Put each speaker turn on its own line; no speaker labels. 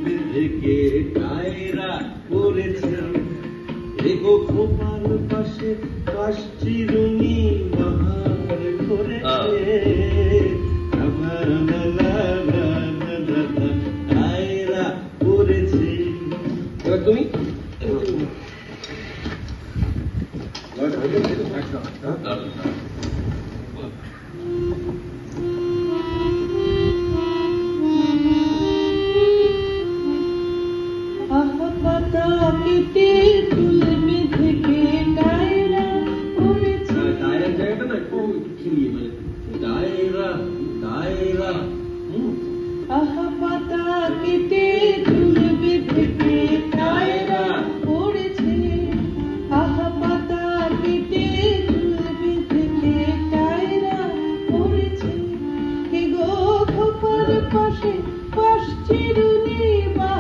বেঁধে টায়রা করেছে এগো খোপার পাশে পাশ চিরুনি বাহার করেছে টায়রা করেছে। এবার তুমি
পাশে পাশ চিরুনি বা